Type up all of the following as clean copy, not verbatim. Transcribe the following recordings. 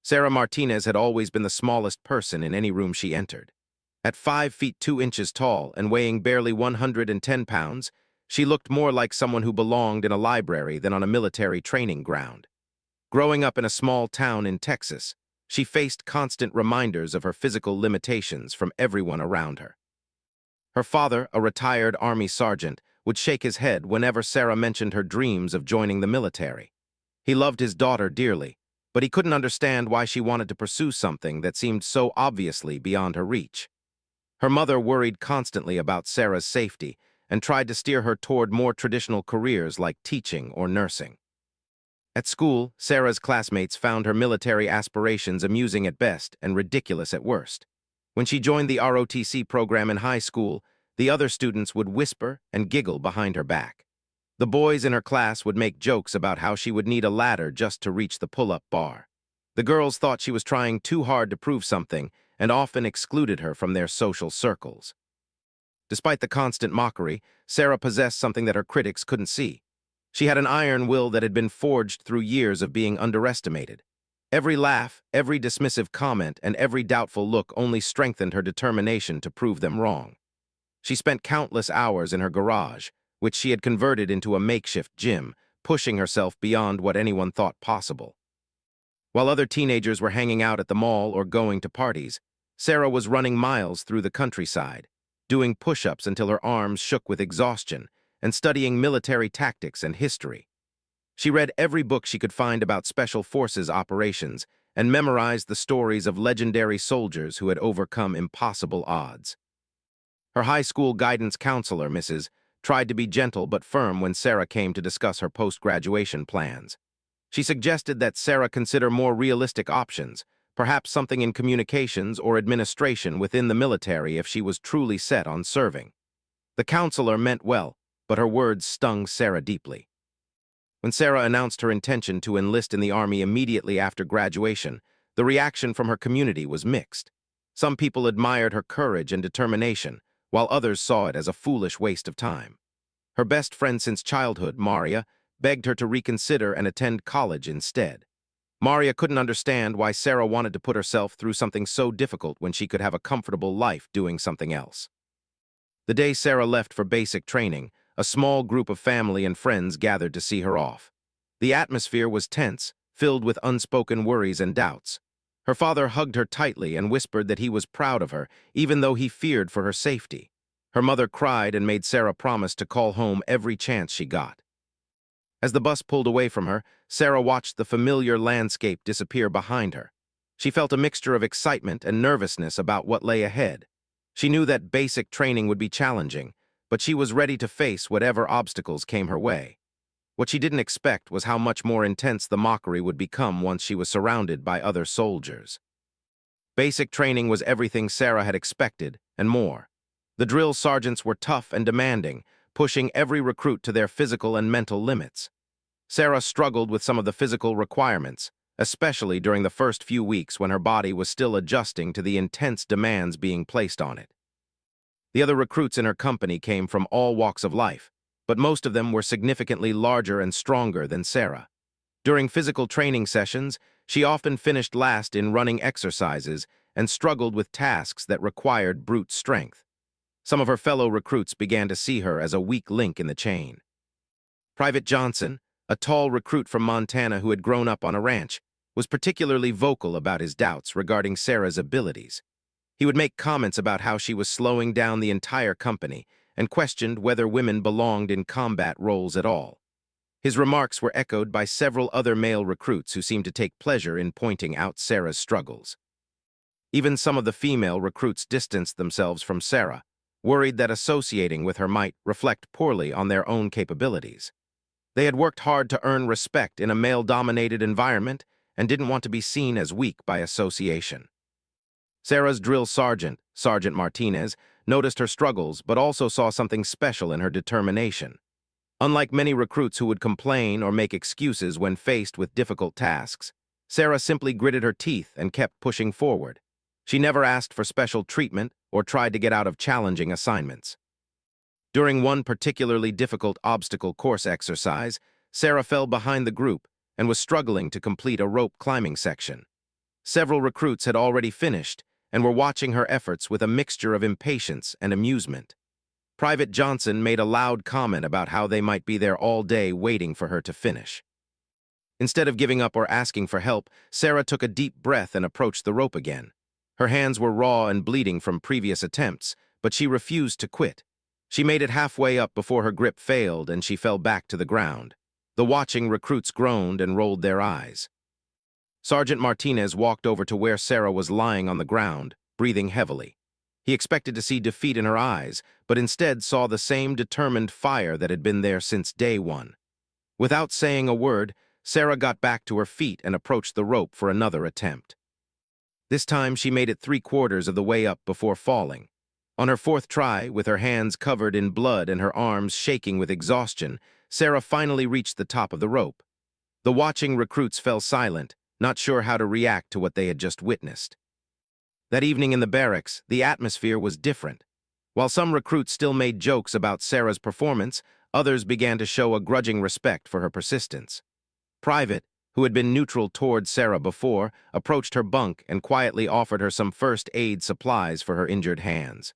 Sarah Martinez had always been the smallest person in any room she entered. At 5 feet 2 inches tall and weighing barely 110 pounds, she looked more like someone who belonged in a library than on a military training ground. Growing up in a small town in Texas, she faced constant reminders of her physical limitations from everyone around her. Her father, a retired Army sergeant, would shake his head whenever Sarah mentioned her dreams of joining the military. He loved his daughter dearly, but he couldn't understand why she wanted to pursue something that seemed so obviously beyond her reach. Her mother worried constantly about Sarah's safety and tried to steer her toward more traditional careers like teaching or nursing. At school, Sarah's classmates found her military aspirations amusing at best and ridiculous at worst. When she joined the ROTC program in high school, the other students would whisper and giggle behind her back. The boys in her class would make jokes about how she would need a ladder just to reach the pull-up bar. The girls thought she was trying too hard to prove something and often excluded her from their social circles. Despite the constant mockery, Sarah possessed something that her critics couldn't see. She had an iron will that had been forged through years of being underestimated. Every laugh, every dismissive comment, and every doubtful look only strengthened her determination to prove them wrong. She spent countless hours in her garage, which she had converted into a makeshift gym, pushing herself beyond what anyone thought possible. While other teenagers were hanging out at the mall or going to parties, Sarah was running miles through the countryside, doing push-ups until her arms shook with exhaustion, and studying military tactics and history. She read every book she could find about special forces operations and memorized the stories of legendary soldiers who had overcome impossible odds. Her high school guidance counselor, Mrs., tried to be gentle but firm when Sarah came to discuss her post-graduation plans. She suggested that Sarah consider more realistic options, perhaps something in communications or administration within the military if she was truly set on serving. The counselor meant well, but her words stung Sarah deeply. When Sarah announced her intention to enlist in the Army immediately after graduation, the reaction from her community was mixed. Some people admired her courage and determination, while others saw it as a foolish waste of time. Her best friend since childhood, Maria, begged her to reconsider and attend college instead. Maria couldn't understand why Sarah wanted to put herself through something so difficult when she could have a comfortable life doing something else. The day Sarah left for basic training, a small group of family and friends gathered to see her off. The atmosphere was tense, filled with unspoken worries and doubts. Her father hugged her tightly and whispered that he was proud of her, even though he feared for her safety. Her mother cried and made Sarah promise to call home every chance she got. As the bus pulled away from her, Sarah watched the familiar landscape disappear behind her. She felt a mixture of excitement and nervousness about what lay ahead. She knew that basic training would be challenging, but she was ready to face whatever obstacles came her way. What she didn't expect was how much more intense the mockery would become once she was surrounded by other soldiers. Basic training was everything Sarah had expected, and more. The drill sergeants were tough and demanding, pushing every recruit to their physical and mental limits. Sarah struggled with some of the physical requirements, especially during the first few weeks when her body was still adjusting to the intense demands being placed on it. The other recruits in her company came from all walks of life, but most of them were significantly larger and stronger than Sarah. During physical training sessions, she often finished last in running exercises and struggled with tasks that required brute strength. Some of her fellow recruits began to see her as a weak link in the chain. Private Johnson, a tall recruit from Montana who had grown up on a ranch, was particularly vocal about his doubts regarding Sarah's abilities. He would make comments about how she was slowing down the entire company and questioned whether women belonged in combat roles at all. His remarks were echoed by several other male recruits who seemed to take pleasure in pointing out Sarah's struggles. Even some of the female recruits distanced themselves from Sarah, worried that associating with her might reflect poorly on their own capabilities. They had worked hard to earn respect in a male-dominated environment and didn't want to be seen as weak by association. Sarah's drill sergeant, Sergeant Martinez, noticed her struggles but also saw something special in her determination. Unlike many recruits who would complain or make excuses when faced with difficult tasks, Sarah simply gritted her teeth and kept pushing forward. She never asked for special treatment or tried to get out of challenging assignments. During one particularly difficult obstacle course exercise, Sarah fell behind the group and was struggling to complete a rope climbing section. Several recruits had already finished and were watching her efforts with a mixture of impatience and amusement. Private Johnson made a loud comment about how they might be there all day waiting for her to finish. Instead of giving up or asking for help, Sarah took a deep breath and approached the rope again. Her hands were raw and bleeding from previous attempts, but she refused to quit. She made it halfway up before her grip failed and she fell back to the ground. The watching recruits groaned and rolled their eyes. Sergeant Martinez walked over to where Sarah was lying on the ground, breathing heavily. He expected to see defeat in her eyes, but instead saw the same determined fire that had been there since day one. Without saying a word, Sarah got back to her feet and approached the rope for another attempt. This time she made it 3/4 of the way up before falling. On her fourth try, with her hands covered in blood and her arms shaking with exhaustion, Sarah finally reached the top of the rope. The watching recruits fell silent, not sure how to react to what they had just witnessed. That evening in the barracks, the atmosphere was different. While some recruits still made jokes about Sarah's performance, others began to show a grudging respect for her persistence. Private, who had been neutral toward Sarah before, approached her bunk and quietly offered her some first aid supplies for her injured hands.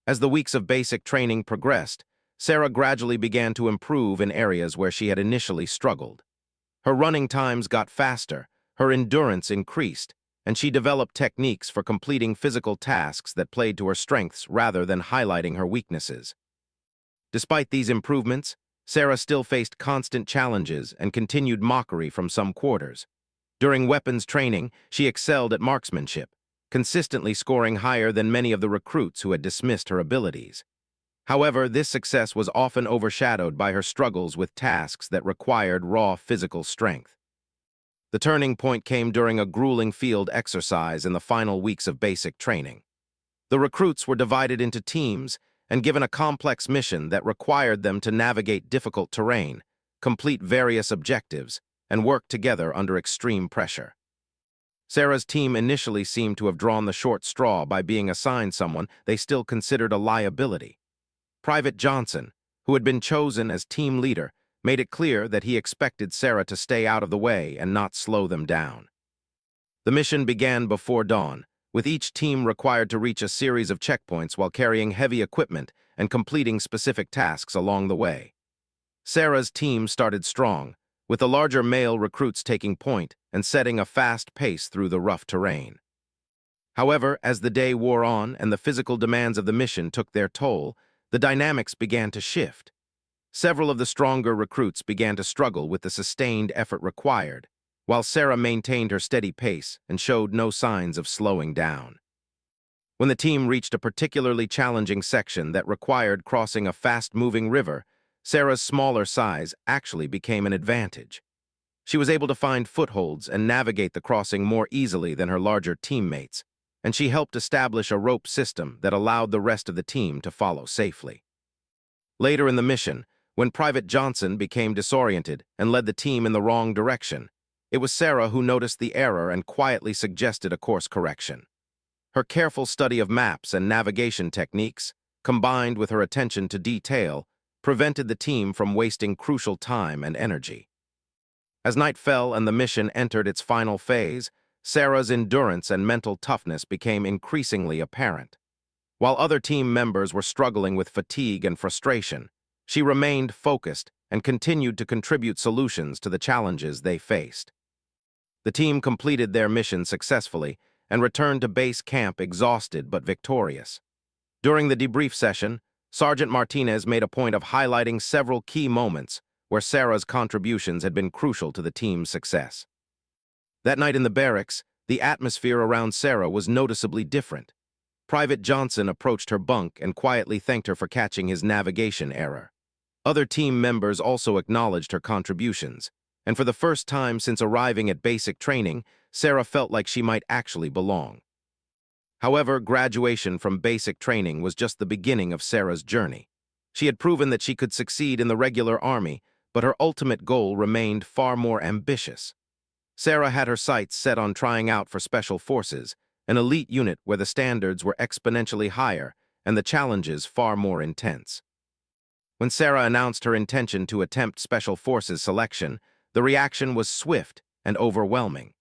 As the weeks of basic training progressed, Sarah gradually began to improve in areas where she had initially struggled. Her running times got faster, her endurance increased, and she developed techniques for completing physical tasks that played to her strengths rather than highlighting her weaknesses. Despite these improvements, Sarah still faced constant challenges and continued mockery from some quarters. During weapons training, she excelled at marksmanship, consistently scoring higher than many of the recruits who had dismissed her abilities. However, this success was often overshadowed by her struggles with tasks that required raw physical strength. The turning point came during a grueling field exercise in the final weeks of basic training. The recruits were divided into teams and given a complex mission that required them to navigate difficult terrain, complete various objectives, and work together under extreme pressure. Sarah's team initially seemed to have drawn the short straw by being assigned someone they still considered a liability. Private Johnson, who had been chosen as team leader, made it clear that he expected Sarah to stay out of the way and not slow them down. The mission began before dawn, with each team required to reach a series of checkpoints while carrying heavy equipment and completing specific tasks along the way. Sarah's team started strong, with the larger male recruits taking point and setting a fast pace through the rough terrain. However, as the day wore on and the physical demands of the mission took their toll, the dynamics began to shift. Several of the stronger recruits began to struggle with the sustained effort required, while Sarah maintained her steady pace and showed no signs of slowing down. When the team reached a particularly challenging section that required crossing a fast-moving river, Sarah's smaller size actually became an advantage. She was able to find footholds and navigate the crossing more easily than her larger teammates, and she helped establish a rope system that allowed the rest of the team to follow safely. Later in the mission, when Private Johnson became disoriented and led the team in the wrong direction, it was Sarah who noticed the error and quietly suggested a course correction. Her careful study of maps and navigation techniques, combined with her attention to detail, prevented the team from wasting crucial time and energy. As night fell and the mission entered its final phase, Sarah's endurance and mental toughness became increasingly apparent. While other team members were struggling with fatigue and frustration, she remained focused and continued to contribute solutions to the challenges they faced. The team completed their mission successfully and returned to base camp exhausted but victorious. During the debrief session, Sergeant Martinez made a point of highlighting several key moments where Sarah's contributions had been crucial to the team's success. That night in the barracks, the atmosphere around Sarah was noticeably different. Private Johnson approached her bunk and quietly thanked her for catching his navigation error. Other team members also acknowledged her contributions, and for the first time since arriving at basic training, Sarah felt like she might actually belong. However, graduation from basic training was just the beginning of Sarah's journey. She had proven that she could succeed in the regular army, but her ultimate goal remained far more ambitious. Sarah had her sights set on trying out for Special Forces, an elite unit where the standards were exponentially higher and the challenges far more intense. When Sarah announced her intention to attempt Special Forces selection, the reaction was swift and overwhelming.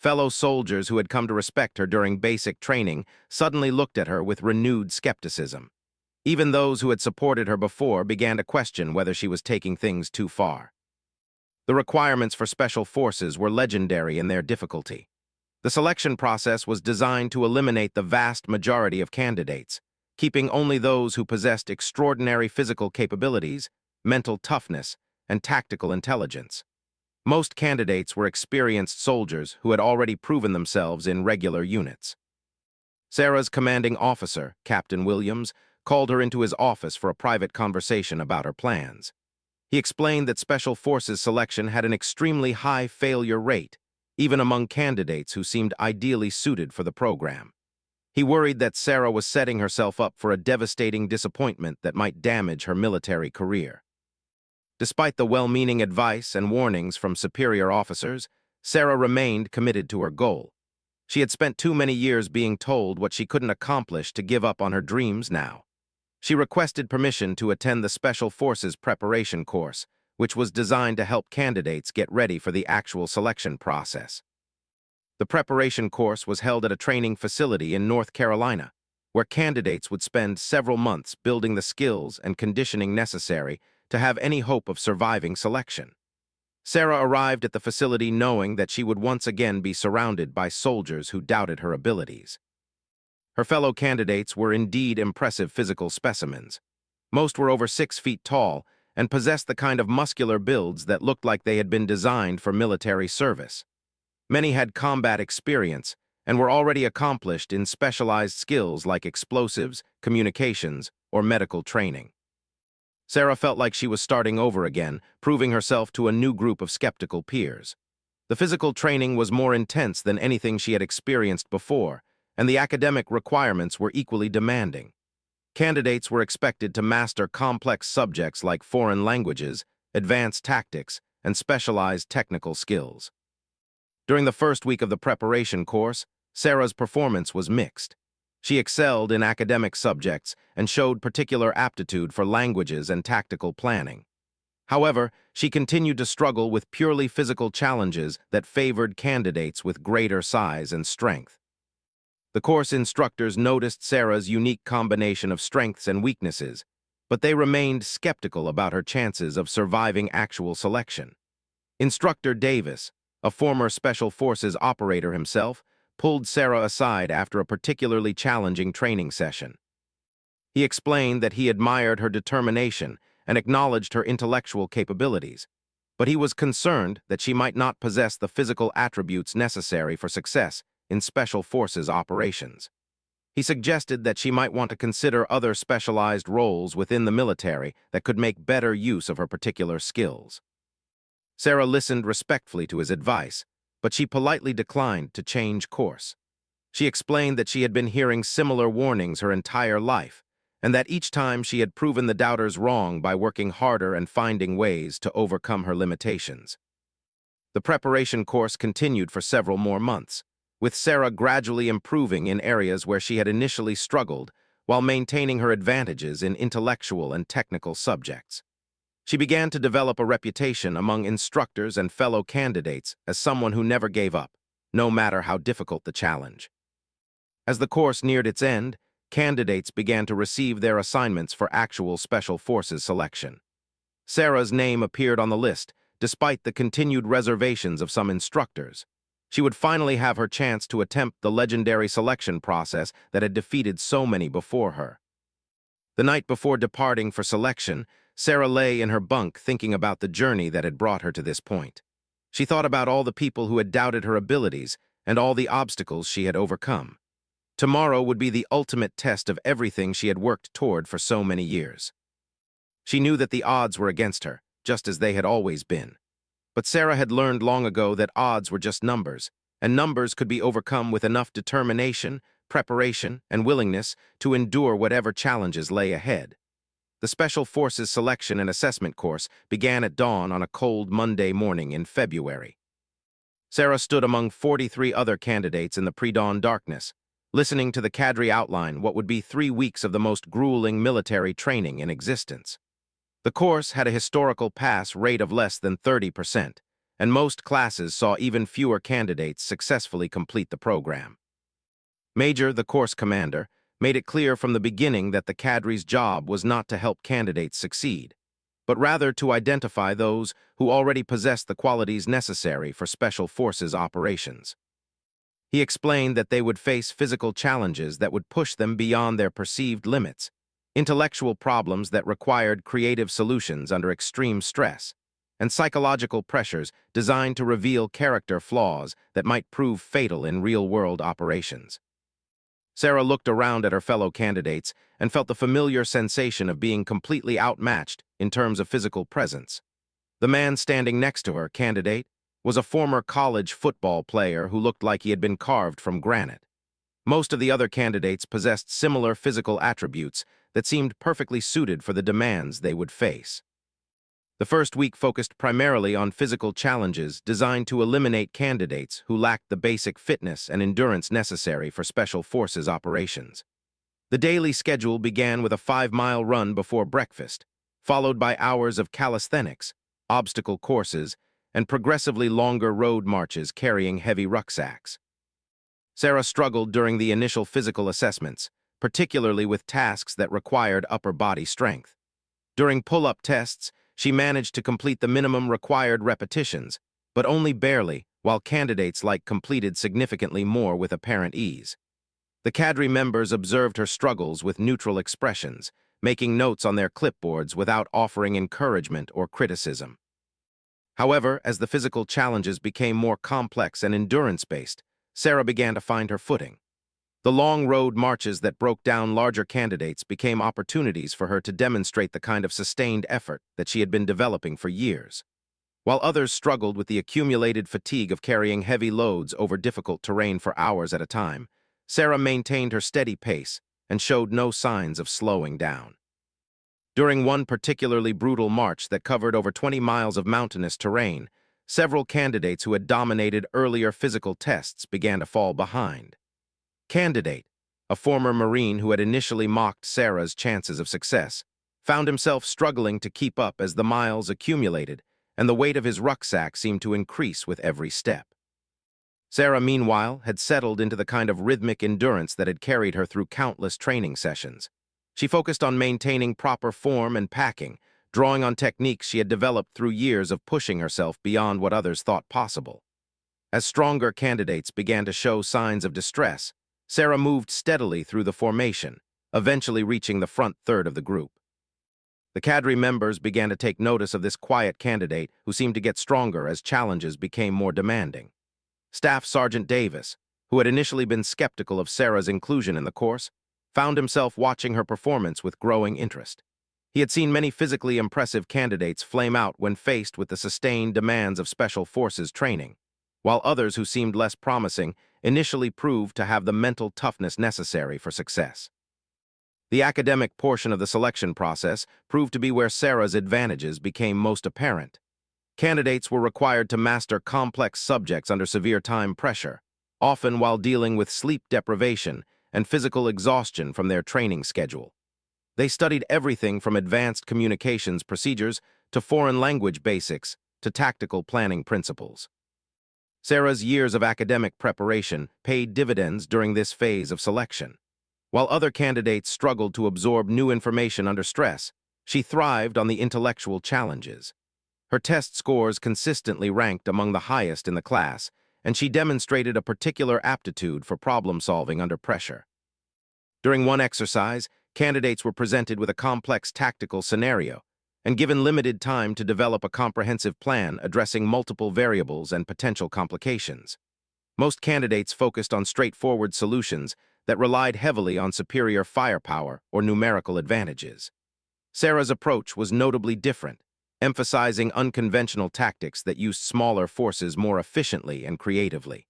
Fellow soldiers who had come to respect her during basic training suddenly looked at her with renewed skepticism. Even those who had supported her before began to question whether she was taking things too far. The requirements for special forces were legendary in their difficulty. The selection process was designed to eliminate the vast majority of candidates, keeping only those who possessed extraordinary physical capabilities, mental toughness, and tactical intelligence. Most candidates were experienced soldiers who had already proven themselves in regular units. Sarah's commanding officer, Captain Williams, called her into his office for a private conversation about her plans. He explained that Special Forces selection had an extremely high failure rate, even among candidates who seemed ideally suited for the program. He worried that Sarah was setting herself up for a devastating disappointment that might damage her military career. Despite the well-meaning advice and warnings from superior officers, Sarah remained committed to her goal. She had spent too many years being told what she couldn't accomplish to give up on her dreams now. She requested permission to attend the Special Forces preparation course, which was designed to help candidates get ready for the actual selection process. The preparation course was held at a training facility in North Carolina, where candidates would spend several months building the skills and conditioning necessary to have any hope of surviving selection. Sarah arrived at the facility knowing that she would once again be surrounded by soldiers who doubted her abilities. Her fellow candidates were indeed impressive physical specimens. Most were over 6 feet tall and possessed the kind of muscular builds that looked like they had been designed for military service. Many had combat experience and were already accomplished in specialized skills like explosives, communications, or medical training. Sarah felt like she was starting over again, proving herself to a new group of skeptical peers. The physical training was more intense than anything she had experienced before, and the academic requirements were equally demanding. Candidates were expected to master complex subjects like foreign languages, advanced tactics, and specialized technical skills. During the first week of the preparation course, Sarah's performance was mixed. She excelled in academic subjects and showed particular aptitude for languages and tactical planning. However, she continued to struggle with purely physical challenges that favored candidates with greater size and strength. The course instructors noticed Sarah's unique combination of strengths and weaknesses, but they remained skeptical about her chances of surviving actual selection. Instructor Davis, a former Special Forces operator himself, pulled Sarah aside after a particularly challenging training session. He explained that he admired her determination and acknowledged her intellectual capabilities, but he was concerned that she might not possess the physical attributes necessary for success in Special Forces operations. He suggested that she might want to consider other specialized roles within the military that could make better use of her particular skills. Sarah listened respectfully to his advice, but she politely declined to change course. She explained that she had been hearing similar warnings her entire life, and that each time she had proven the doubters wrong by working harder and finding ways to overcome her limitations. The preparation course continued for several more months, with Sarah gradually improving in areas where she had initially struggled while maintaining her advantages in intellectual and technical subjects. She began to develop a reputation among instructors and fellow candidates as someone who never gave up, no matter how difficult the challenge. As the course neared its end, candidates began to receive their assignments for actual Special Forces selection. Sarah's name appeared on the list, despite the continued reservations of some instructors. She would finally have her chance to attempt the legendary selection process that had defeated so many before her. The night before departing for selection, Sarah lay in her bunk thinking about the journey that had brought her to this point. She thought about all the people who had doubted her abilities and all the obstacles she had overcome. Tomorrow would be the ultimate test of everything she had worked toward for so many years. She knew that the odds were against her, just as they had always been. But Sarah had learned long ago that odds were just numbers, and numbers could be overcome with enough determination, preparation, and willingness to endure whatever challenges lay ahead. The Special Forces selection and assessment course began at dawn on a cold Monday morning in February. Sarah stood among 43 other candidates in the pre-dawn darkness, listening to the cadre outline what would be 3 weeks of the most grueling military training in existence. The course had a historical pass rate of less than 30%, and most classes saw even fewer candidates successfully complete the program. Major, the course commander, made it clear from the beginning that the cadre's job was not to help candidates succeed, but rather to identify those who already possessed the qualities necessary for special forces operations. He explained that they would face physical challenges that would push them beyond their perceived limits, intellectual problems that required creative solutions under extreme stress, and psychological pressures designed to reveal character flaws that might prove fatal in real-world operations. Sarah looked around at her fellow candidates and felt the familiar sensation of being completely outmatched in terms of physical presence. The man standing next to her, candidate, was a former college football player who looked like he had been carved from granite. Most of the other candidates possessed similar physical attributes that seemed perfectly suited for the demands they would face. The first week focused primarily on physical challenges designed to eliminate candidates who lacked the basic fitness and endurance necessary for special forces operations. The daily schedule began with a 5-mile run before breakfast, followed by hours of calisthenics, obstacle courses, and progressively longer road marches carrying heavy rucksacks. Sarah struggled during the initial physical assessments, particularly with tasks that required upper body strength. During pull-up tests, she managed to complete the minimum required repetitions, but only barely, while candidates completed significantly more with apparent ease. The cadre members observed her struggles with neutral expressions, making notes on their clipboards without offering encouragement or criticism. However, as the physical challenges became more complex and endurance-based, Sarah began to find her footing. The long road marches that broke down larger candidates became opportunities for her to demonstrate the kind of sustained effort that she had been developing for years. While others struggled with the accumulated fatigue of carrying heavy loads over difficult terrain for hours at a time, Sarah maintained her steady pace and showed no signs of slowing down. During one particularly brutal march that covered over 20 miles of mountainous terrain, several candidates who had dominated earlier physical tests began to fall behind. Candidate, a former Marine who had initially mocked Sarah's chances of success, found himself struggling to keep up as the miles accumulated and the weight of his rucksack seemed to increase with every step. Sarah, meanwhile, had settled into the kind of rhythmic endurance that had carried her through countless training sessions. She focused on maintaining proper form and packing, drawing on techniques she had developed through years of pushing herself beyond what others thought possible. As stronger candidates began to show signs of distress, Sarah moved steadily through the formation, eventually reaching the front third of the group. The cadre members began to take notice of this quiet candidate who seemed to get stronger as challenges became more demanding. Staff Sergeant Davis, who had initially been skeptical of Sarah's inclusion in the course, found himself watching her performance with growing interest. He had seen many physically impressive candidates flame out when faced with the sustained demands of Special Forces training, while others who seemed less promising initially proved to have the mental toughness necessary for success. The academic portion of the selection process proved to be where Sarah's advantages became most apparent. Candidates were required to master complex subjects under severe time pressure, often while dealing with sleep deprivation and physical exhaustion from their training schedule. They studied everything from advanced communications procedures to foreign language basics to tactical planning principles. Sarah's years of academic preparation paid dividends during this phase of selection. While other candidates struggled to absorb new information under stress, she thrived on the intellectual challenges. Her test scores consistently ranked among the highest in the class, and she demonstrated a particular aptitude for problem-solving under pressure. During one exercise, candidates were presented with a complex tactical scenario and given limited time to develop a comprehensive plan addressing multiple variables and potential complications. Most candidates focused on straightforward solutions that relied heavily on superior firepower or numerical advantages. Sarah's approach was notably different, emphasizing unconventional tactics that used smaller forces more efficiently and creatively.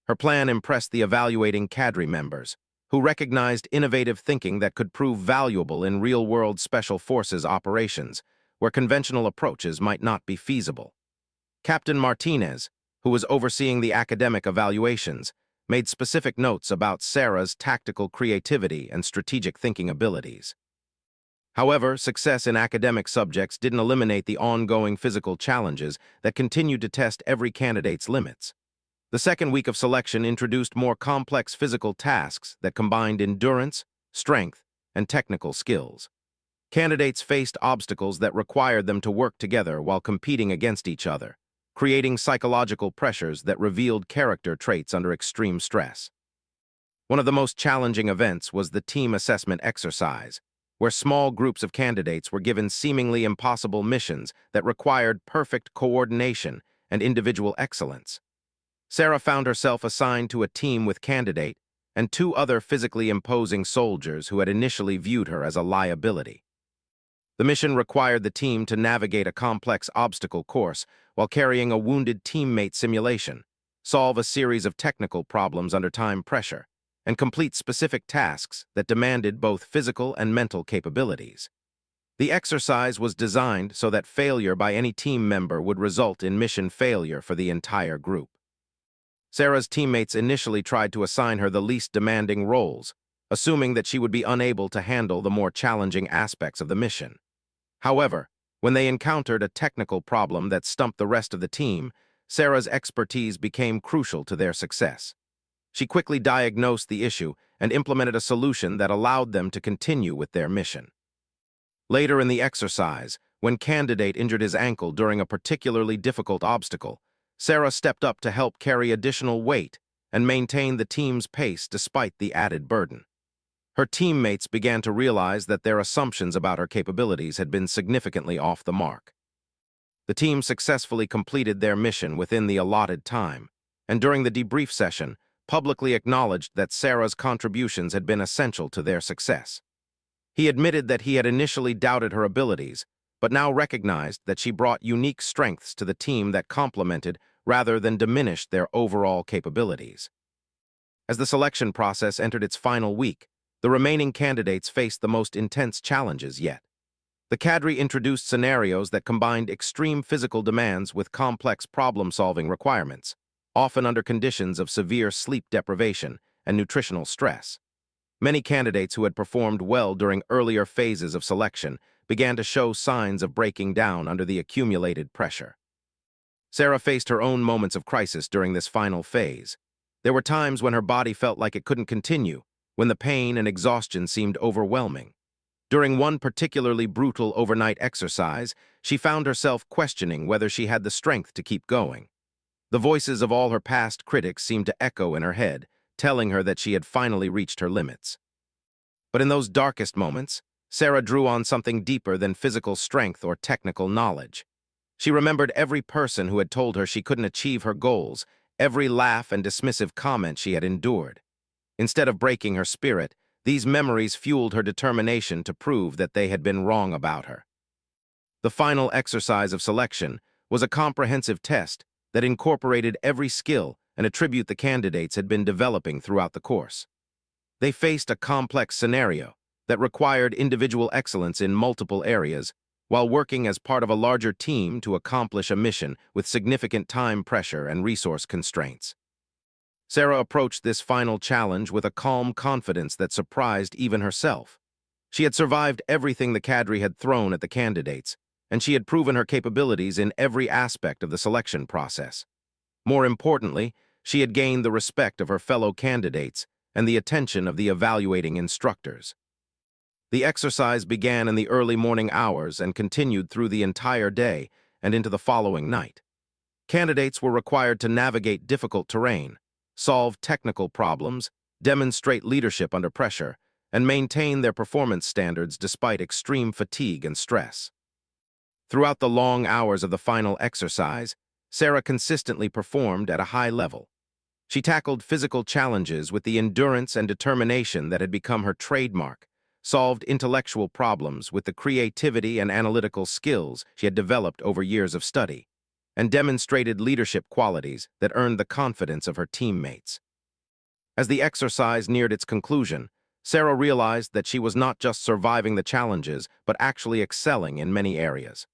Her plan impressed the evaluating cadre members, who recognized innovative thinking that could prove valuable in real-world Special Forces operations, where conventional approaches might not be feasible. Captain Martinez, who was overseeing the academic evaluations, made specific notes about Sarah's tactical creativity and strategic thinking abilities. However, success in academic subjects didn't eliminate the ongoing physical challenges that continued to test every candidate's limits. The second week of selection introduced more complex physical tasks that combined endurance, strength, and technical skills. Candidates faced obstacles that required them to work together while competing against each other, creating psychological pressures that revealed character traits under extreme stress. One of the most challenging events was the team assessment exercise, where small groups of candidates were given seemingly impossible missions that required perfect coordination and individual excellence. Sarah found herself assigned to a team with candidate and two other physically imposing soldiers who had initially viewed her as a liability. The mission required the team to navigate a complex obstacle course while carrying a wounded teammate simulation, solve a series of technical problems under time pressure, and complete specific tasks that demanded both physical and mental capabilities. The exercise was designed so that failure by any team member would result in mission failure for the entire group. Sarah's teammates initially tried to assign her the least demanding roles, assuming that she would be unable to handle the more challenging aspects of the mission. However, when they encountered a technical problem that stumped the rest of the team, Sarah's expertise became crucial to their success. She quickly diagnosed the issue and implemented a solution that allowed them to continue with their mission. Later in the exercise, when candidate injured his ankle during a particularly difficult obstacle, Sarah stepped up to help carry additional weight and maintain the team's pace despite the added burden. Her teammates began to realize that their assumptions about her capabilities had been significantly off the mark. The team successfully completed their mission within the allotted time, and during the debrief session, publicly acknowledged that Sarah's contributions had been essential to their success. He admitted that he had initially doubted her abilities, but now recognized that she brought unique strengths to the team that complemented rather than diminished their overall capabilities. As the selection process entered its final week, the remaining candidates faced the most intense challenges yet. The cadre introduced scenarios that combined extreme physical demands with complex problem-solving requirements, often under conditions of severe sleep deprivation and nutritional stress. Many candidates who had performed well during earlier phases of selection began to show signs of breaking down under the accumulated pressure. Sarah faced her own moments of crisis during this final phase. There were times when her body felt like it couldn't continue, when the pain and exhaustion seemed overwhelming. During one particularly brutal overnight exercise, she found herself questioning whether she had the strength to keep going. The voices of all her past critics seemed to echo in her head, telling her that she had finally reached her limits. But in those darkest moments, Sarah drew on something deeper than physical strength or technical knowledge. She remembered every person who had told her she couldn't achieve her goals, every laugh and dismissive comment she had endured. Instead of breaking her spirit, these memories fueled her determination to prove that they had been wrong about her. The final exercise of selection was a comprehensive test that incorporated every skill and attribute the candidates had been developing throughout the course. They faced a complex scenario that required individual excellence in multiple areas while working as part of a larger team to accomplish a mission with significant time pressure and resource constraints. Sarah approached this final challenge with a calm confidence that surprised even herself. She had survived everything the cadre had thrown at the candidates, and she had proven her capabilities in every aspect of the selection process. More importantly, she had gained the respect of her fellow candidates and the attention of the evaluating instructors. The exercise began in the early morning hours and continued through the entire day and into the following night. Candidates were required to navigate difficult terrain, solve technical problems, demonstrate leadership under pressure, and maintain their performance standards despite extreme fatigue and stress. Throughout the long hours of the final exercise, Sarah consistently performed at a high level. She tackled physical challenges with the endurance and determination that had become her trademark, solved intellectual problems with the creativity and analytical skills she had developed over years of study, and demonstrated leadership qualities that earned the confidence of her teammates. As the exercise neared its conclusion, Sarah realized that she was not just surviving the challenges, but actually excelling in many areas.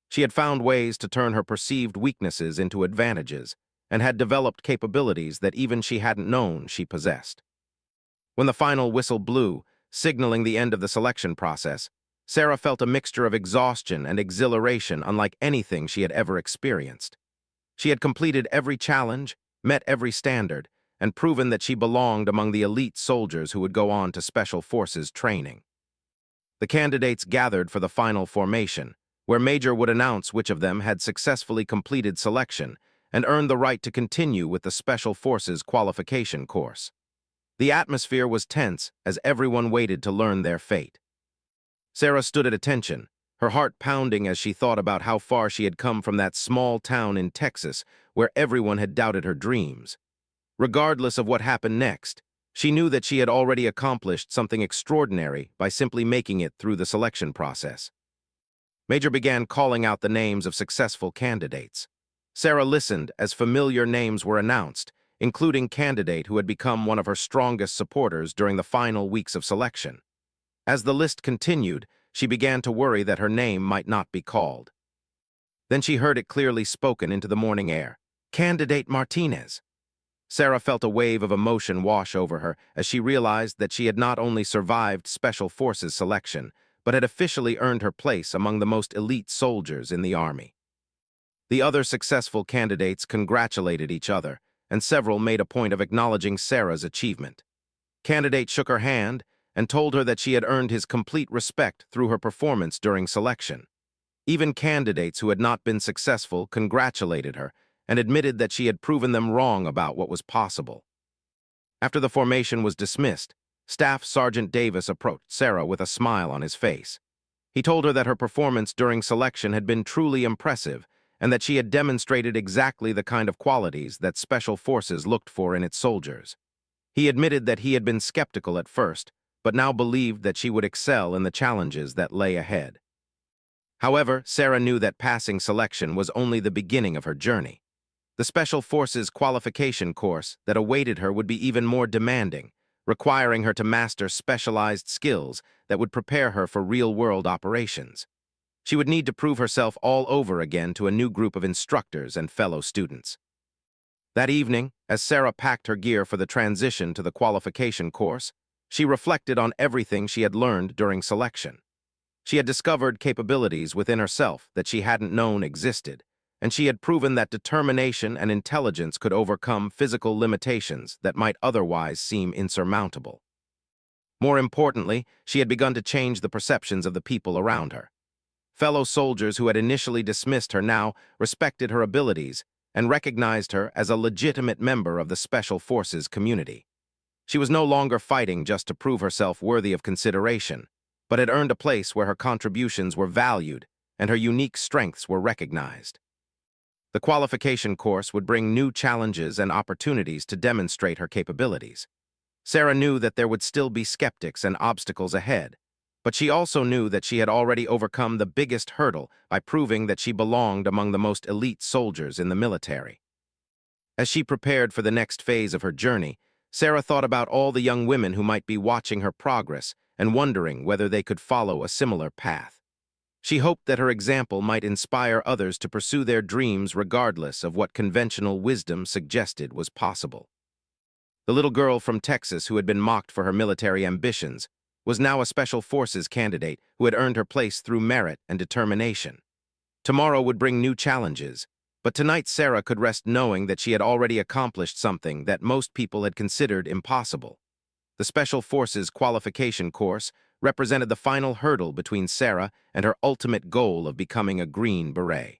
She had found ways to turn her perceived weaknesses into advantages, and had developed capabilities that even she hadn't known she possessed. When the final whistle blew, signaling the end of the selection process, Sarah felt a mixture of exhaustion and exhilaration unlike anything she had ever experienced. She had completed every challenge, met every standard, and proven that she belonged among the elite soldiers who would go on to Special Forces training. The candidates gathered for the final formation, where Major would announce which of them had successfully completed selection and earned the right to continue with the Special Forces qualification course. The atmosphere was tense as everyone waited to learn their fate. Sarah stood at attention, her heart pounding as she thought about how far she had come from that small town in Texas where everyone had doubted her dreams. Regardless of what happened next, she knew that she had already accomplished something extraordinary by simply making it through the selection process. Major began calling out the names of successful candidates. Sarah listened as familiar names were announced, including candidate who had become one of her strongest supporters during the final weeks of selection. As the list continued, she began to worry that her name might not be called. Then she heard it clearly spoken into the morning air. Candidate Martinez. Sarah felt a wave of emotion wash over her as she realized that she had not only survived Special Forces selection, but had officially earned her place among the most elite soldiers in the Army. The other successful candidates congratulated each other, and several made a point of acknowledging Sarah's achievement. Candidate shook her hand and told her that she had earned his complete respect through her performance during selection. Even candidates who had not been successful congratulated her and admitted that she had proven them wrong about what was possible. After the formation was dismissed, Staff Sergeant Davis approached Sarah with a smile on his face. He told her that her performance during selection had been truly impressive and that she had demonstrated exactly the kind of qualities that Special Forces looked for in its soldiers. He admitted that he had been skeptical at first, but now believed that she would excel in the challenges that lay ahead. However, Sarah knew that passing selection was only the beginning of her journey. The Special Forces qualification course that awaited her would be even more demanding, requiring her to master specialized skills that would prepare her for real-world operations. She would need to prove herself all over again to a new group of instructors and fellow students. That evening, as Sarah packed her gear for the transition to the qualification course, she reflected on everything she had learned during selection. She had discovered capabilities within herself that she hadn't known existed, and she had proven that determination and intelligence could overcome physical limitations that might otherwise seem insurmountable. More importantly, she had begun to change the perceptions of the people around her. Fellow soldiers who had initially dismissed her now respected her abilities and recognized her as a legitimate member of the Special Forces community. She was no longer fighting just to prove herself worthy of consideration, but had earned a place where her contributions were valued and her unique strengths were recognized. The qualification course would bring new challenges and opportunities to demonstrate her capabilities. Sarah knew that there would still be skeptics and obstacles ahead, but she also knew that she had already overcome the biggest hurdle by proving that she belonged among the most elite soldiers in the military. As she prepared for the next phase of her journey, Sarah thought about all the young women who might be watching her progress and wondering whether they could follow a similar path. She hoped that her example might inspire others to pursue their dreams regardless of what conventional wisdom suggested was possible. The little girl from Texas who had been mocked for her military ambitions was now a Special Forces candidate who had earned her place through merit and determination. Tomorrow would bring new challenges, but tonight Sarah could rest knowing that she had already accomplished something that most people had considered impossible. The Special Forces qualification course represented the final hurdle between Sarah and her ultimate goal of becoming a Green Beret.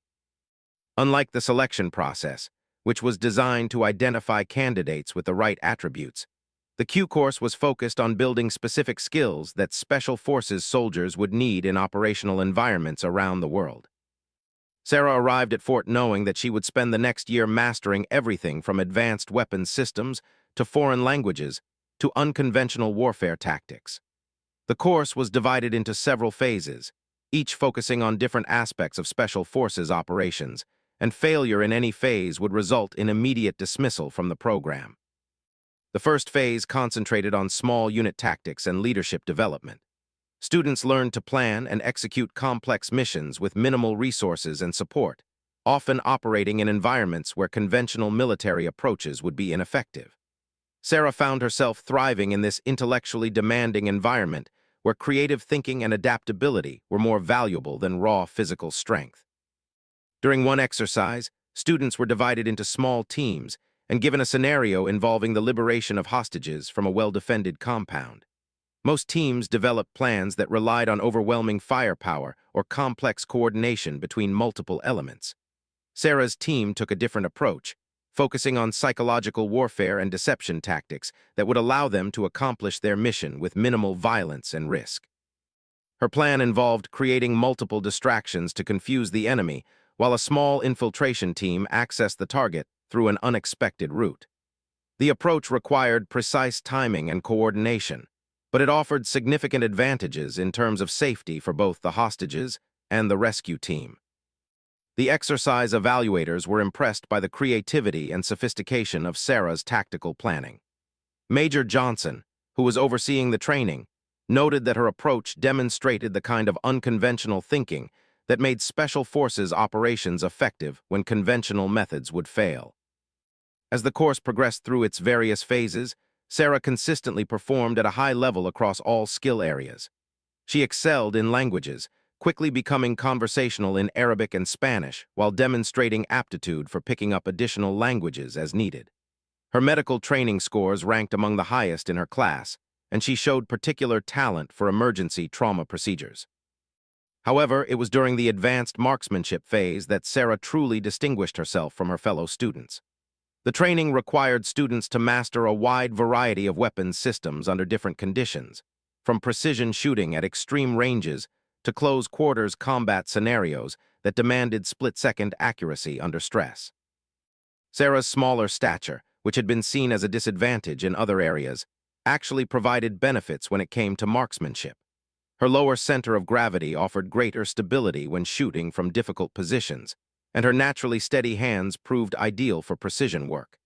Unlike the selection process, which was designed to identify candidates with the right attributes, the Q course was focused on building specific skills that Special Forces soldiers would need in operational environments around the world. Sarah arrived at Fort knowing that she would spend the next year mastering everything from advanced weapons systems to foreign languages to unconventional warfare tactics. The course was divided into several phases, each focusing on different aspects of Special Forces operations, and failure in any phase would result in immediate dismissal from the program. The first phase concentrated on small unit tactics and leadership development. Students learned to plan and execute complex missions with minimal resources and support, often operating in environments where conventional military approaches would be ineffective. Sarah found herself thriving in this intellectually demanding environment where creative thinking and adaptability were more valuable than raw physical strength. During one exercise, students were divided into small teams and given a scenario involving the liberation of hostages from a well-defended compound. Most teams developed plans that relied on overwhelming firepower or complex coordination between multiple elements. Sarah's team took a different approach, focusing on psychological warfare and deception tactics that would allow them to accomplish their mission with minimal violence and risk. Her plan involved creating multiple distractions to confuse the enemy, while a small infiltration team accessed the target through an unexpected route. The approach required precise timing and coordination, but it offered significant advantages in terms of safety for both the hostages and the rescue team. The exercise evaluators were impressed by the creativity and sophistication of Sarah's tactical planning. Major Johnson, who was overseeing the training, noted that her approach demonstrated the kind of unconventional thinking that made special forces operations effective when conventional methods would fail. As the course progressed through its various phases, Sarah consistently performed at a high level across all skill areas. She excelled in languages, quickly becoming conversational in Arabic and Spanish while demonstrating aptitude for picking up additional languages as needed. Her medical training scores ranked among the highest in her class, and she showed particular talent for emergency trauma procedures. However, it was during the advanced marksmanship phase that Sarah truly distinguished herself from her fellow students. The training required students to master a wide variety of weapons systems under different conditions, from precision shooting at extreme ranges to close-quarters combat scenarios that demanded split-second accuracy under stress. Sarah's smaller stature, which had been seen as a disadvantage in other areas, actually provided benefits when it came to marksmanship. Her lower center of gravity offered greater stability when shooting from difficult positions, and her naturally steady hands proved ideal for precision work.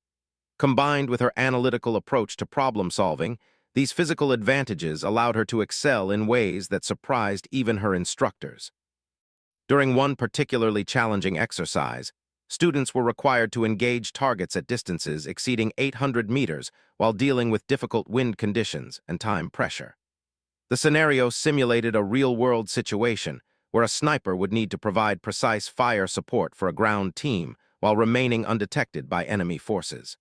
Combined with her analytical approach to problem-solving, these physical advantages allowed her to excel in ways that surprised even her instructors. During one particularly challenging exercise, students were required to engage targets at distances exceeding 800 meters while dealing with difficult wind conditions and time pressure. The scenario simulated a real-world situation where a sniper would need to provide precise fire support for a ground team while remaining undetected by enemy forces.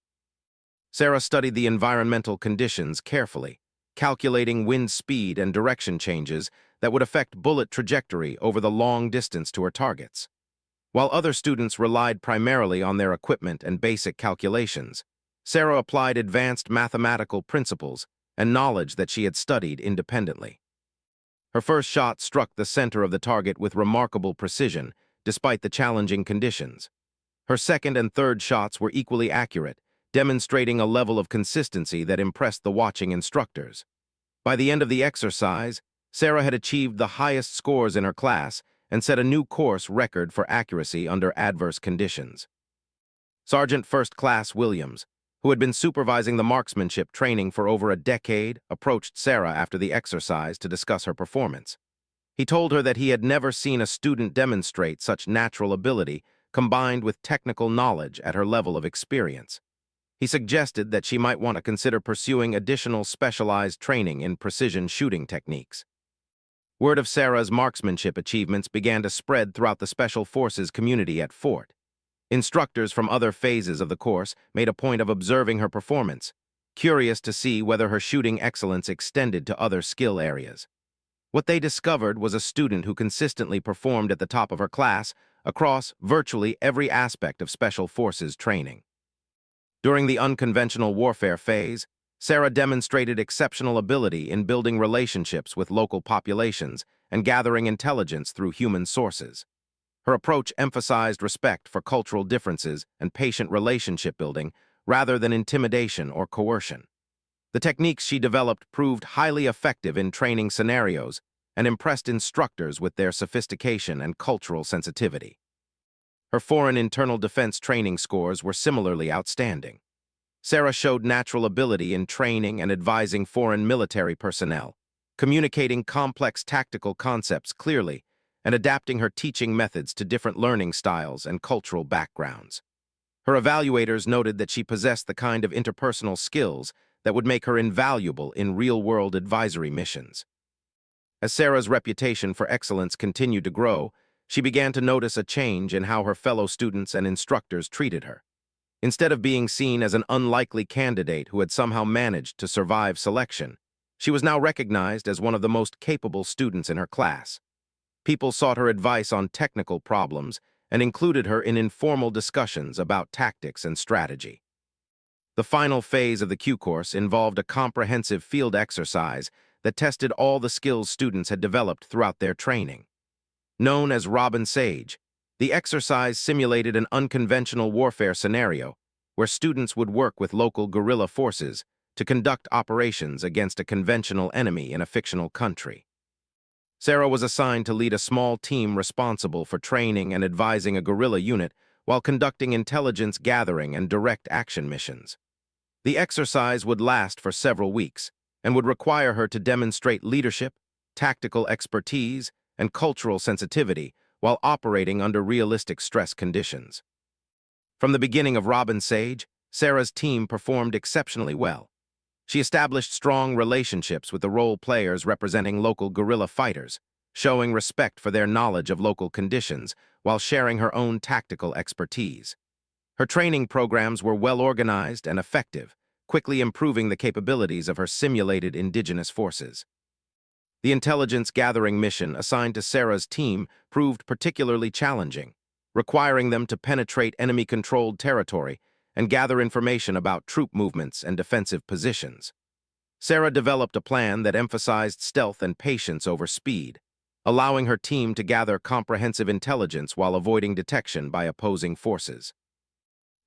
Sarah studied the environmental conditions carefully, calculating wind speed and direction changes that would affect bullet trajectory over the long distance to her targets. While other students relied primarily on their equipment and basic calculations, Sarah applied advanced mathematical principles and knowledge that she had studied independently. Her first shot struck the center of the target with remarkable precision, despite the challenging conditions. Her second and third shots were equally accurate, demonstrating a level of consistency that impressed the watching instructors. By the end of the exercise, Sarah had achieved the highest scores in her class and set a new course record for accuracy under adverse conditions. Sergeant First Class Williams, who had been supervising the marksmanship training for over a decade, approached Sarah after the exercise to discuss her performance. He told her that he had never seen a student demonstrate such natural ability combined with technical knowledge at her level of experience. He suggested that she might want to consider pursuing additional specialized training in precision shooting techniques. Word of Sarah's marksmanship achievements began to spread throughout the Special Forces community at Fort. Instructors from other phases of the course made a point of observing her performance, curious to see whether her shooting excellence extended to other skill areas. What they discovered was a student who consistently performed at the top of her class across virtually every aspect of Special Forces training. During the unconventional warfare phase, Sarah demonstrated exceptional ability in building relationships with local populations and gathering intelligence through human sources. Her approach emphasized respect for cultural differences and patient relationship building rather than intimidation or coercion. The techniques she developed proved highly effective in training scenarios and impressed instructors with their sophistication and cultural sensitivity. Her foreign internal defense training scores were similarly outstanding. Sarah showed natural ability in training and advising foreign military personnel, communicating complex tactical concepts clearly, and adapting her teaching methods to different learning styles and cultural backgrounds. Her evaluators noted that she possessed the kind of interpersonal skills that would make her invaluable in real-world advisory missions. As Sarah's reputation for excellence continued to grow, she began to notice a change in how her fellow students and instructors treated her. Instead of being seen as an unlikely candidate who had somehow managed to survive selection, she was now recognized as one of the most capable students in her class. People sought her advice on technical problems and included her in informal discussions about tactics and strategy. The final phase of the Q course involved a comprehensive field exercise that tested all the skills students had developed throughout their training. Known as Robin Sage, the exercise simulated an unconventional warfare scenario where students would work with local guerrilla forces to conduct operations against a conventional enemy in a fictional country. Sarah was assigned to lead a small team responsible for training and advising a guerrilla unit while conducting intelligence gathering and direct action missions. The exercise would last for several weeks and would require her to demonstrate leadership, tactical expertise, and cultural sensitivity while operating under realistic stress conditions. From the beginning of Robin Sage, Sarah's team performed exceptionally well. She established strong relationships with the role players representing local guerrilla fighters, showing respect for their knowledge of local conditions while sharing her own tactical expertise. Her training programs were well organized and effective, quickly improving the capabilities of her simulated indigenous forces. The intelligence gathering mission assigned to Sarah's team proved particularly challenging, requiring them to penetrate enemy-controlled territory and gather information about troop movements and defensive positions. Sarah developed a plan that emphasized stealth and patience over speed, allowing her team to gather comprehensive intelligence while avoiding detection by opposing forces.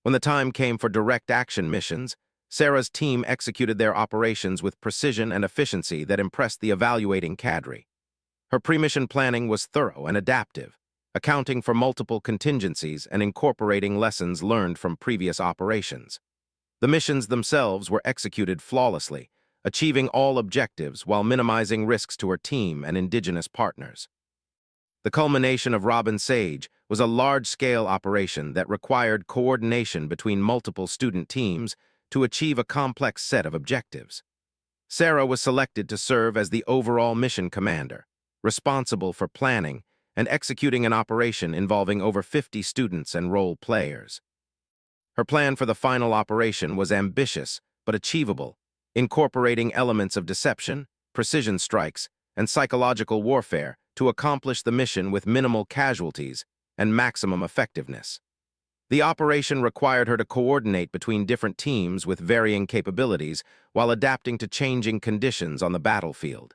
When the time came for direct action missions, Sarah's team executed their operations with precision and efficiency that impressed the evaluating cadre. Her pre-mission planning was thorough and adaptive, accounting for multiple contingencies and incorporating lessons learned from previous operations. The missions themselves were executed flawlessly, achieving all objectives while minimizing risks to her team and indigenous partners. The culmination of Robin Sage was a large-scale operation that required coordination between multiple student teams to achieve a complex set of objectives. Sarah was selected to serve as the overall mission commander, responsible for planning and executing an operation involving over 50 students and role players. Her plan for the final operation was ambitious but achievable, incorporating elements of deception, precision strikes, and psychological warfare to accomplish the mission with minimal casualties and maximum effectiveness. The operation required her to coordinate between different teams with varying capabilities while adapting to changing conditions on the battlefield.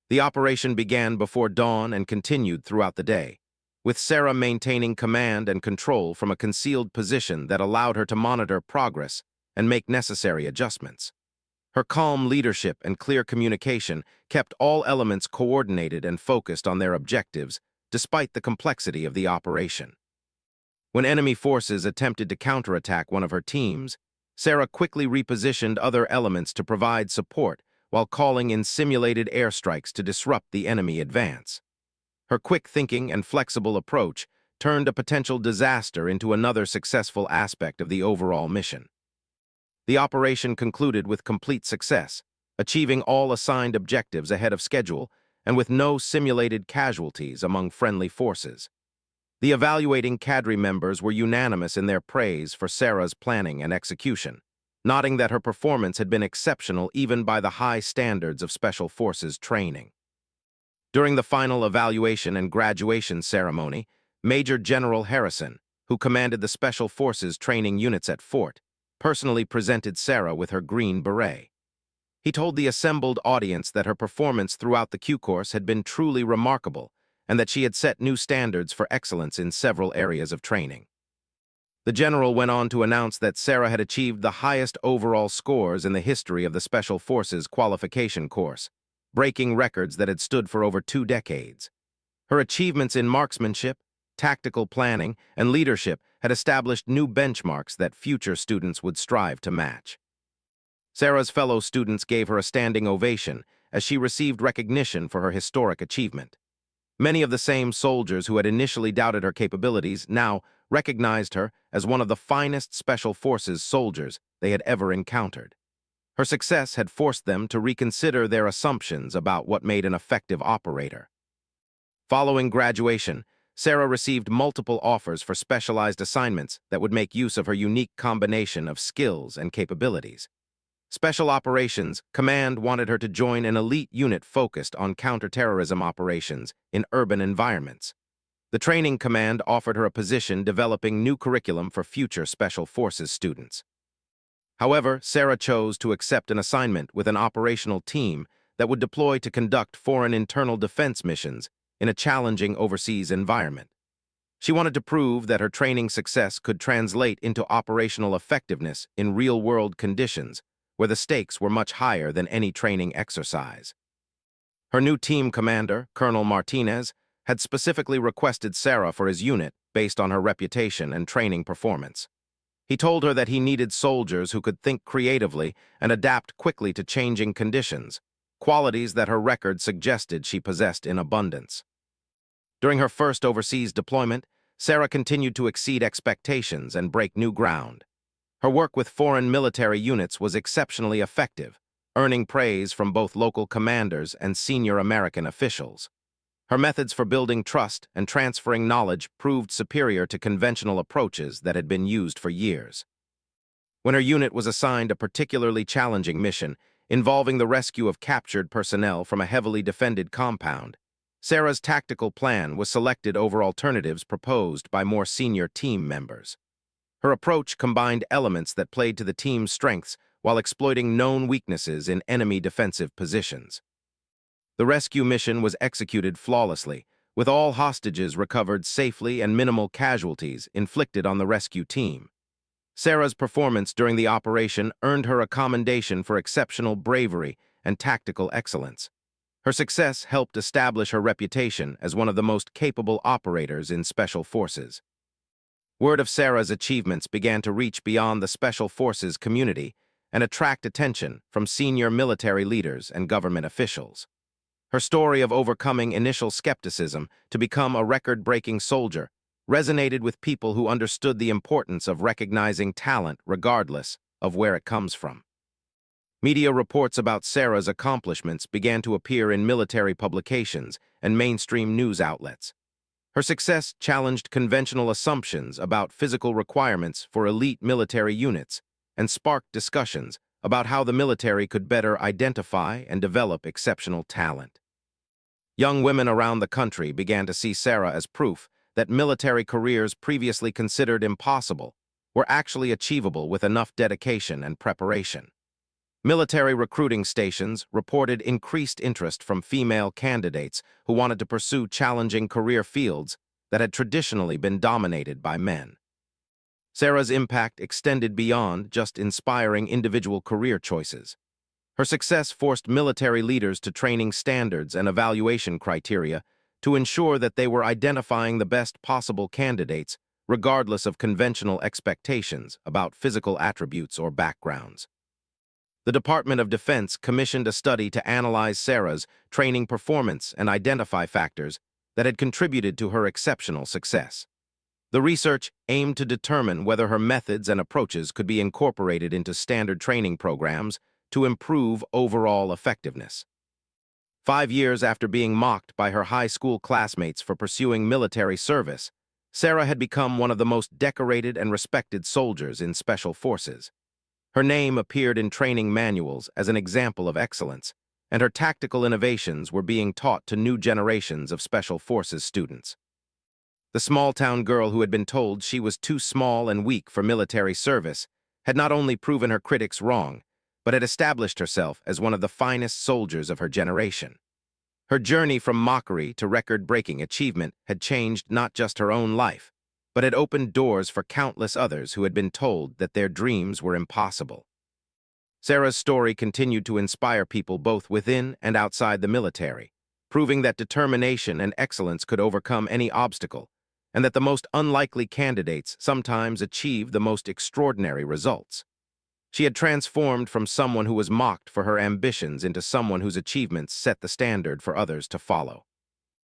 The operation began before dawn and continued throughout the day, with Sarah maintaining command and control from a concealed position that allowed her to monitor progress and make necessary adjustments. Her calm leadership and clear communication kept all elements coordinated and focused on their objectives, despite the complexity of the operation. When enemy forces attempted to counterattack one of her teams, Sarah quickly repositioned other elements to provide support while calling in simulated airstrikes to disrupt the enemy advance. Her quick thinking and flexible approach turned a potential disaster into another successful aspect of the overall mission. The operation concluded with complete success, achieving all assigned objectives ahead of schedule and with no simulated casualties among friendly forces. The evaluating cadre members were unanimous in their praise for Sarah's planning and execution, noting that her performance had been exceptional even by the high standards of Special Forces training. During the final evaluation and graduation ceremony, Major General Harrison, who commanded the Special Forces training units at Fort, personally presented Sarah with her green beret. He told the assembled audience that her performance throughout the Q course had been truly remarkable and that she had set new standards for excellence in several areas of training. The general went on to announce that Sarah had achieved the highest overall scores in the history of the Special Forces qualification course, breaking records that had stood for over 2 decades. Her achievements in marksmanship, tactical planning, and leadership had established new benchmarks that future students would strive to match. Sarah's fellow students gave her a standing ovation as she received recognition for her historic achievement. Many of the same soldiers who had initially doubted her capabilities now recognized her as one of the finest Special Forces soldiers they had ever encountered. Her success had forced them to reconsider their assumptions about what made an effective operator. Following graduation, Sarah received multiple offers for specialized assignments that would make use of her unique combination of skills and capabilities. Special Operations Command wanted her to join an elite unit focused on counterterrorism operations in urban environments. The Training Command offered her a position developing new curriculum for future Special Forces students. However, Sarah chose to accept an assignment with an operational team that would deploy to conduct foreign internal defense missions in a challenging overseas environment. She wanted to prove that her training success could translate into operational effectiveness in real-world conditions, where the stakes were much higher than any training exercise. Her new team commander, Colonel Martinez, had specifically requested Sarah for his unit based on her reputation and training performance. He told her that he needed soldiers who could think creatively and adapt quickly to changing conditions, qualities that her record suggested she possessed in abundance. During her first overseas deployment, Sarah continued to exceed expectations and break new ground. Her work with foreign military units was exceptionally effective, earning praise from both local commanders and senior American officials. Her methods for building trust and transferring knowledge proved superior to conventional approaches that had been used for years. When her unit was assigned a particularly challenging mission involving the rescue of captured personnel from a heavily defended compound, Sarah's tactical plan was selected over alternatives proposed by more senior team members. Her approach combined elements that played to the team's strengths while exploiting known weaknesses in enemy defensive positions. The rescue mission was executed flawlessly, with all hostages recovered safely and minimal casualties inflicted on the rescue team. Sarah's performance during the operation earned her a commendation for exceptional bravery and tactical excellence. Her success helped establish her reputation as one of the most capable operators in Special Forces. Word of Sarah's achievements began to reach beyond the Special Forces community and attract attention from senior military leaders and government officials. Her story of overcoming initial skepticism to become a record-breaking soldier resonated with people who understood the importance of recognizing talent regardless of where it comes from. Media reports about Sarah's accomplishments began to appear in military publications and mainstream news outlets. Her success challenged conventional assumptions about physical requirements for elite military units and sparked discussions about how the military could better identify and develop exceptional talent. Young women around the country began to see Sarah as proof that military careers previously considered impossible were actually achievable with enough dedication and preparation. Military recruiting stations reported increased interest from female candidates who wanted to pursue challenging career fields that had traditionally been dominated by men. Sarah's impact extended beyond just inspiring individual career choices. Her success forced military leaders to training standards and evaluation criteria to ensure that they were identifying the best possible candidates, regardless of conventional expectations about physical attributes or backgrounds. The Department of Defense commissioned a study to analyze Sarah's training performance and identify factors that had contributed to her exceptional success. The research aimed to determine whether her methods and approaches could be incorporated into standard training programs to improve overall effectiveness. 5 years after being mocked by her high school classmates for pursuing military service, Sarah had become one of the most decorated and respected soldiers in Special Forces. Her name appeared in training manuals as an example of excellence, and her tactical innovations were being taught to new generations of Special Forces students. The small-town girl who had been told she was too small and weak for military service had not only proven her critics wrong, but had established herself as one of the finest soldiers of her generation. Her journey from mockery to record-breaking achievement had changed not just her own life, but had opened doors for countless others who had been told that their dreams were impossible. Sarah's story continued to inspire people both within and outside the military, proving that determination and excellence could overcome any obstacle, and that the most unlikely candidates sometimes achieve the most extraordinary results. She had transformed from someone who was mocked for her ambitions into someone whose achievements set the standard for others to follow.